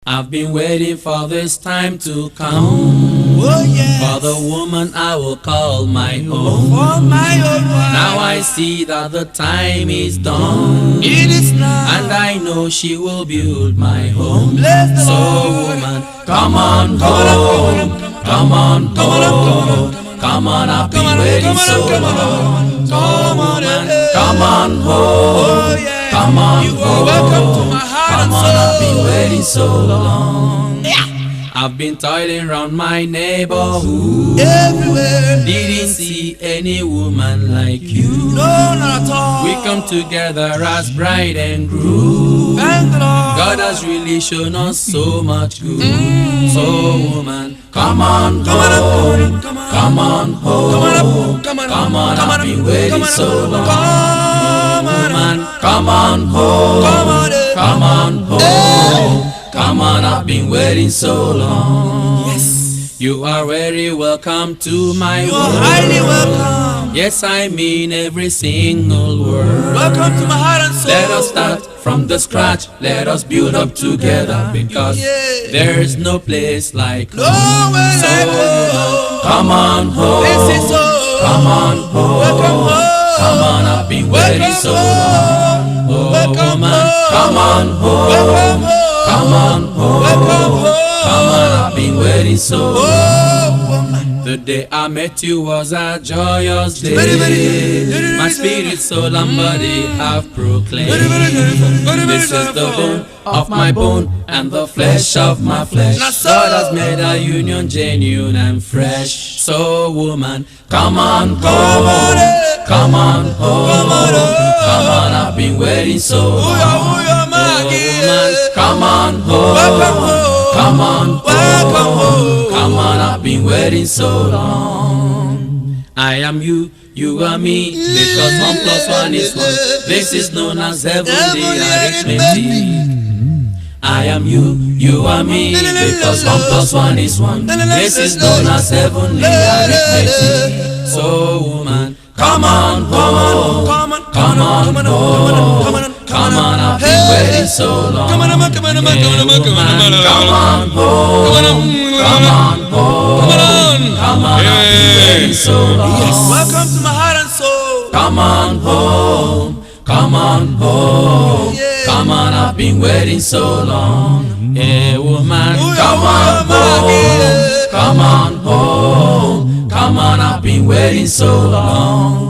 I've been waiting for this time to come. Oh yes. For the woman I will call my own. For my own wife. Now I see that the time is done. It is now. And I know she will build my home. Bless the So Lord. woman, come on home. Come on home. Come on, I've been waiting so long. Come on, Woman, come on home. oh yeah. Come on You are home. welcome to my heart Come and on, I've been soul. waiting so long. Yeah. I've been toiling round my neighborhood. Everywhere. Didn't see any woman like you. No, not at all. We come together as bride and groom. Thank the Lord. God has really shown us so much good. So woman, come on Come on, home. come on, Come on home. come on, Come on, come on, I've been waiting so long. Come on, Woman, come on home. come on, Come on home. Come on, I've been waiting so long. yes. You are very welcome to my You are world. highly welcome. Yes, I mean every single word. Welcome to my heart and soul. Let us start from the scratch. Let us build up together because Yeah. there is no place like No home. way So like woman, home. come on home. This is home. Come on home. Welcome home. Come on, I've been waiting Welcome so long. home. Oh Welcome woman, home. come on home. Welcome home. Come on home. Welcome home. Come on, I've been waiting so long. Oh, woman. The day I met you was a joyous day. Very, My spirit, soul, and body have proclaimed. This is the bone of my bone and the flesh of my flesh. God has made a union genuine and fresh. So woman, come on home. Come on home. Come on, I've been waiting so long. Woman, come on home. Welcome home. Come on Welcome home. Come on, I've been waiting so long. I am you, you are me, because 1 plus 1 is 1. This is known as heavenly arithmetic. I am you, you are me, because 1 plus 1 is 1. This is known as heavenly arithmetic. So woman, come on home. Come on home. Come on, I've been waiting so long. Come on, come on, come on, come on, come on, come on, Come on home. Come on home. Come on, I've been waiting so long. Welcome to my heart and soul. Come on home. Come on home. Come on, I've been waiting so long. Hey woman, come on home. Come on home. Come on, I've been waiting so long.